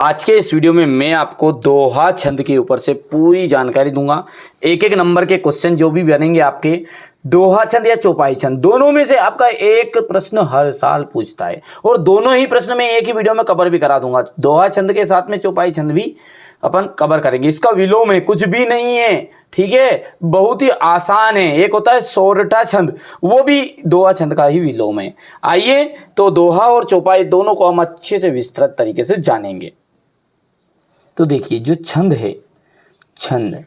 आज के इस वीडियो में मैं आपको दोहा छंद के ऊपर से पूरी जानकारी दूंगा। एक एक नंबर के क्वेश्चन जो भी बनेंगे आपके दोहा छंद या चौपाई छंद दोनों में से आपका एक प्रश्न हर साल पूछता है और दोनों ही प्रश्न में एक ही वीडियो में कवर भी करा दूंगा। दोहा छंद के साथ में चौपाई छंद भी अपन कवर करेंगे। इसका विलोम है, कुछ भी नहीं है, ठीक है, बहुत ही आसान है। एक होता है सोरठा छंद, वो भी दोहा छंद का ही विलोम है। आइए तो दोहा और चौपाई दोनों को हम अच्छे से विस्तृत तरीके से जानेंगे। तो देखिए जो छंद है, छंद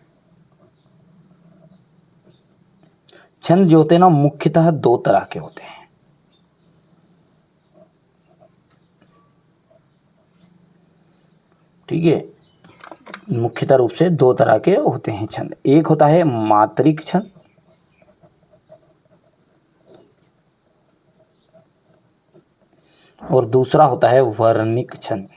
जो होते हैं ना मुख्यतः दो तरह के होते हैं। ठीक है, मुख्यतः रूप से दो तरह के होते हैं छंद। एक होता है मात्रिक छंद और दूसरा होता है वर्णिक छंद।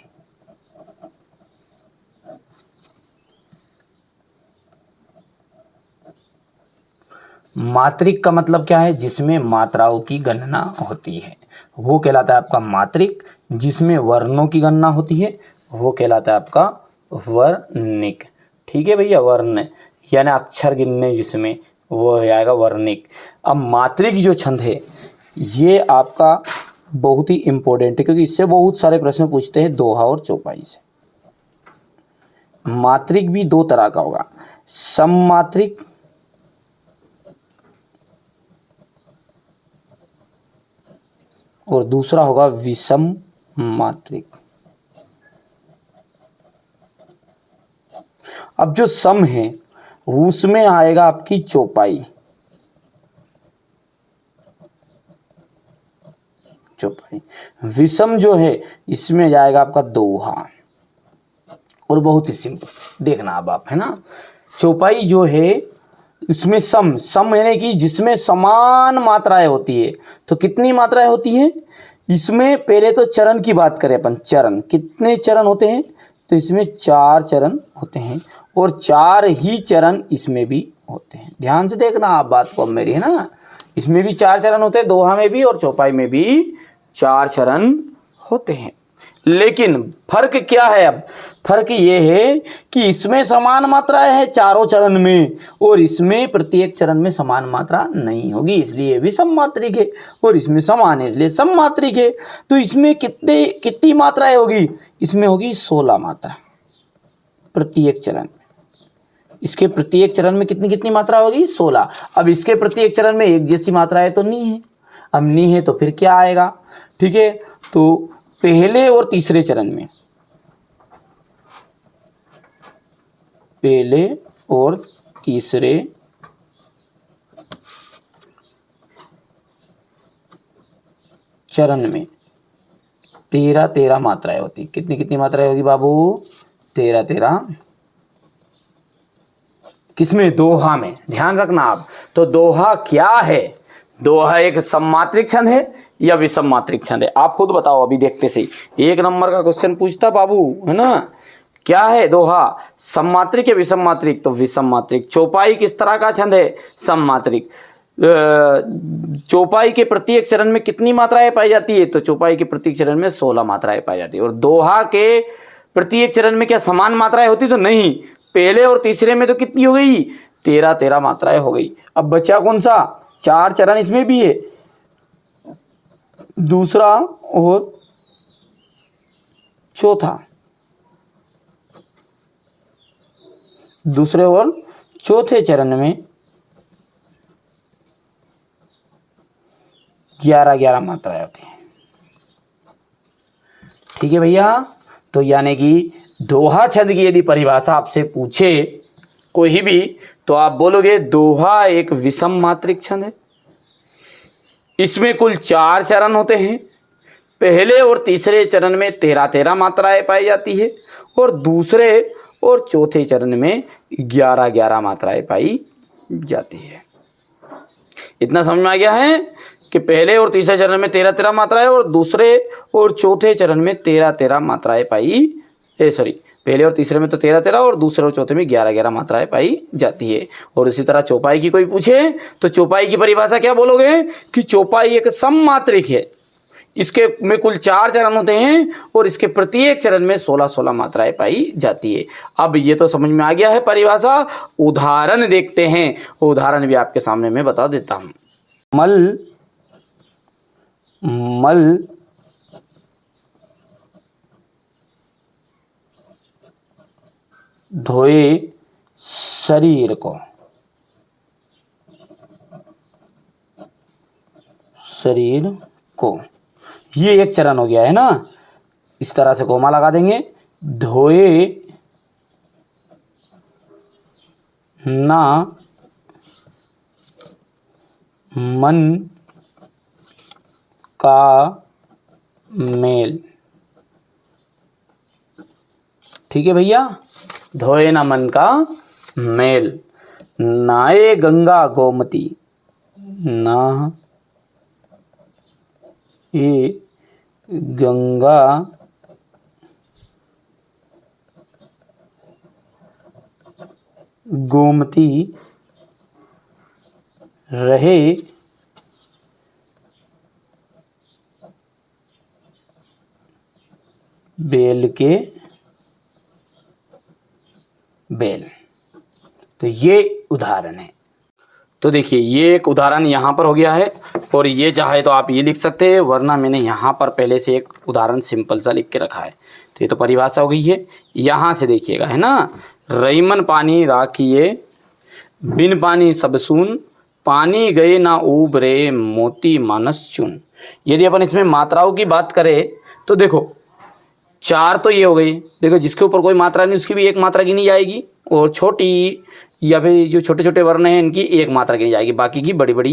मात्रिक का मतलब क्या है? जिसमें मात्राओं की गणना होती है वो कहलाता है आपका मात्रिक। जिसमें वर्णों की गणना होती है वो कहलाता है आपका वर्णिक। ठीक है भैया, वर्ण यानी अक्षर गिनने जिसमें, वो आएगा वर्णिक। अब मात्रिक जो छंद है ये आपका बहुत ही इंपॉर्टेंट है क्योंकि इससे बहुत सारे प्रश्न पूछते हैं दोहा और चौपाई से। मात्रिक भी दो तरह का होगा, सममात्रिक और दूसरा होगा विषम मात्रिक। अब जो सम है उसमें आएगा आपकी चौपाई, विषम जो है इसमें जाएगा आपका दोहा। और बहुत ही सिंपल देखना अब आप, है ना। चौपाई जो है इसमें सम यानी कि जिसमें समान मात्राएं होती है। तो कितनी मात्राएं होती हैं इसमें? पहले तो चरण की बात करें अपन, चरण कितने चरण होते हैं? तो इसमें 4 चरण होते हैं और 4 ही चरण इसमें भी होते हैं। ध्यान से देखना आप बात को अब मेरी, है ना। इसमें भी 4 चरण होते हैं, दोहा में भी और चौपाई में भी 4 चरण होते हैं। लेकिन फर्क क्या है? अब फर्क ये है कि इसमें समान मात्राएं हैं चारों चरण में और इसमें प्रत्येक चरण में समान मात्रा नहीं होगी, इसलिए विषम मात्रिक है। और इसमें समान है इसलिए सम मात्रिक है। तो इसमें कितनी मात्राएं होगी? इसमें होगी 16 मात्रा प्रत्येक चरण में। इसके प्रत्येक चरण में कितनी मात्रा होगी? 16। अब इसके प्रत्येक चरण में एक जैसी मात्राएं तो नहीं है। अब नहीं है तो फिर क्या आएगा? ठीक है, तो पहले और तीसरे चरण में, पहले और तीसरे चरण में 13 मात्राएं होती। कितनी मात्राएं होगी बाबू? 13। किसमें? दोहा में। ध्यान रखना आप। तो दोहा क्या है? दोहा एक सममात्रिक छंद है या विषम मात्रिक छंद है? आप खुद बताओ। अभी देखते से एक नंबर का क्वेश्चन पूछता बाबू, है ना। क्या है दोहा? सममात्रिक या विषम मात्रिक? तो विषम मात्रिक। चौपाई किस तरह का छंद है? सममात्रिक। चौपाई के प्रत्येक चरण में कितनी मात्राएं पाई जाती है? तो चौपाई के प्रत्येक चरण में 16 मात्राएं पाई जाती है। और दोहा के प्रत्येक चरण में क्या समान मात्राएं होती? तो नहीं। पहले और तीसरे में तो कितनी हो गई? 13 मात्राएं हो गई। अब बचा कौन सा? 4 चरण इसमें भी है, दूसरा और चौथा। दूसरे और चौथे चरण में 11 मात्राएं होती हैं। ठीक है भैया। तो यानी कि दोहा छंद की यदि परिभाषा आपसे पूछे कोई भी तो आप बोलोगे दोहा एक विषम मात्रिक छंद है। इसमें कुल 4 चरण होते हैं। पहले और तीसरे चरण में 13 मात्राएं पाई जाती है और दूसरे और चौथे चरण में 11 मात्राएं पाई जाती है। इतना समझ में आ गया है कि पहले और तीसरे चरण में 13 मात्राएं और दूसरे और चौथे चरण में 13 मात्राएं पाई, पहले और तीसरे में तो 13 और दूसरे और चौथे में 11 मात्राएं पाई जाती है। और इसी तरह चौपाई की कोई पूछे तो चौपाई की परिभाषा क्या बोलोगे कि चौपाई एक सममात्रिक है। इसके में कुल 4 चरण होते हैं और इसके प्रत्येक चरण में 16-16 मात्राएं पाई जाती है। अब ये तो समझ में आ गया है परिभाषा। उदाहरण देखते हैं, उदाहरण भी आपके सामने मैं बता देता हूं। मल धोए शरीर को, ये एक चरण हो गया है ना। इस तरह से कोमा लगा देंगे। धोए ना मन का मेल, ठीक है भैया। धोए ना मन का मेल, नाए गंगा गोमती, ना ये गंगा गोमती रहे बेल के बेल। तो ये उदाहरण है। तो देखिए ये एक उदाहरण यहाँ पर हो गया है और ये चाहे तो आप ये लिख सकते हैं, वरना मैंने यहाँ पर पहले से एक उदाहरण सिंपल सा लिख के रखा है। तो ये तो परिभाषा हो गई है। यहाँ से देखिएगा, है ना। रईमन पानी राखिए, बिन पानी सब सून, पानी गए ना उबरे, मोती मानस चुन। यदि अपन इसमें मात्राओं की बात करें तो देखो 4 तो ये हो गई। देखो जिसके ऊपर कोई मात्रा नहीं उसकी भी एक मात्रा गिनी जाएगी, और छोटी या फिर जो छोटे छोटे वर्ण हैं इनकी एक मात्रा गिनी जाएगी, बाकी की बड़ी बड़ी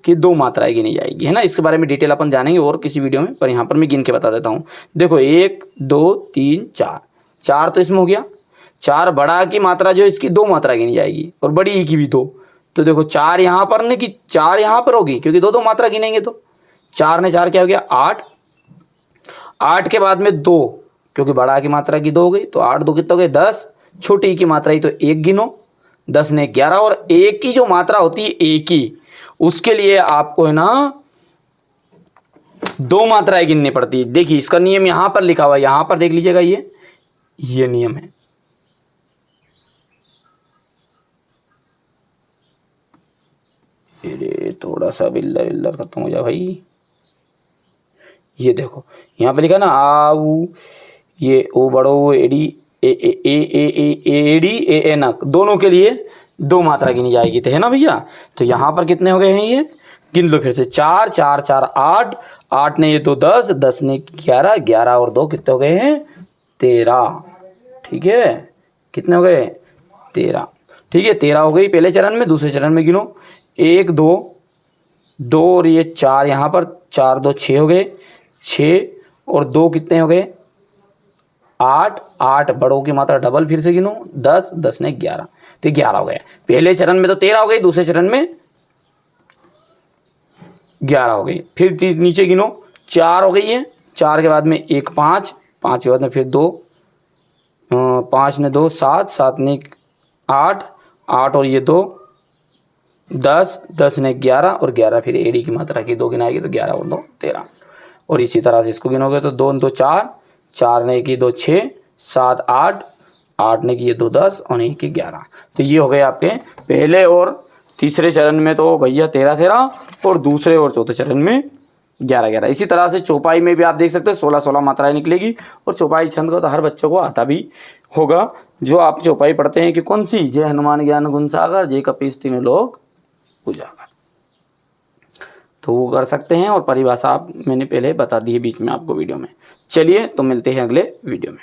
की 2 मात्राएं गिनी जाएगी, है ना। इसके बारे में डिटेल अपन जानेंगे और किसी वीडियो में, पर यहाँ पर मैं गिन के बता देता हूँ। देखो 1 2 3 4, 4 तो इसमें हो गया। 4 बड़ा की मात्रा जो इसकी 2 मात्रा गिनी जाएगी और बड़ी ई की भी 2। तो देखो 4 यहाँ पर नहीं कि 4 यहाँ पर होगी, क्योंकि 2 मात्रा गिनेंगे। तो 4 ने 4 क्या हो गया 8। 8 के बाद में 2, क्योंकि बड़ा की मात्रा की 2 हो गई, तो 8 2 कितने हो गए 10। छोटी की मात्रा ही तो 1 गिनो, 10 ने 11। और एक की जो मात्रा होती है एक ही, उसके लिए आपको है ना 2 मात्राएं गिननी पड़ती है। देखिए इसका नियम यहाँ पर लिखा हुआ है, यहाँ पर देख लीजिएगा, ये नियम है। थोड़ा सा बिल्लर खत्म हो जाए भाई। ये देखो यहाँ पे लिखा ना आऊ, ये ओ बड़ो एडी ए ए ए ए एडी ए ए नक, दोनों के लिए 2 मात्रा गिनी जाएगी, तो है ना भैया। तो यहाँ पर कितने हो गए हैं, ये गिन लो फिर से। 4 4 4 8, 8 ने ये 2 10, 10 ने 11, 11 और 2 कितने हो गए हैं 13, ठीक है। कितने हो गए 13, ठीक है। 13 हो गई पहले चरण में। दूसरे चरण में गिनो 1 2 2 और ये 4 यहाँ पर, 4 2 6 हो गए, 6 और 2 कितने हो गए 8, 8 बड़ों की मात्रा डबल फिर से गिनो 10, 10 ने 11, तो 11 हो गया। पहले चरण में तो 13 हो गई, दूसरे चरण में 11 हो गई। फिर नीचे गिनो 4 हो गई है, 4 के बाद में 1 5, 5 के बाद में फिर 2, 5 ने 2 7, 7 ने 8, 8 और ये 2 10, 10 ने 11 और 11 फिर एडी की मात्रा की 2 गिनाएगी, तो 11 और 2 13। और इसी तरह से इसको गिनोगे तो 2 2 4, 4 ने की 2 6, 7 8, 8 ने की 2 10 और 1 की 11। तो ये हो गए आपके पहले और तीसरे चरण में तो भैया 13 13, और दूसरे और चौथे चरण में 11 11। इसी तरह से चौपाई में भी आप देख सकते हैं 16 16 मात्राएं निकलेगी। और चौपाई छंद को तो हर बच्चों को आता भी होगा। जो आप चौपाई पढ़ते हैं कि कौन सी, जय हनुमान ज्ञान गुण सागर, जय कपीस तीनों लोग उजागर, तो वो कर सकते हैं। और परिभाषा मैंने पहले बता दी है बीच में आपको वीडियो में। चलिए तो मिलते हैं अगले वीडियो में।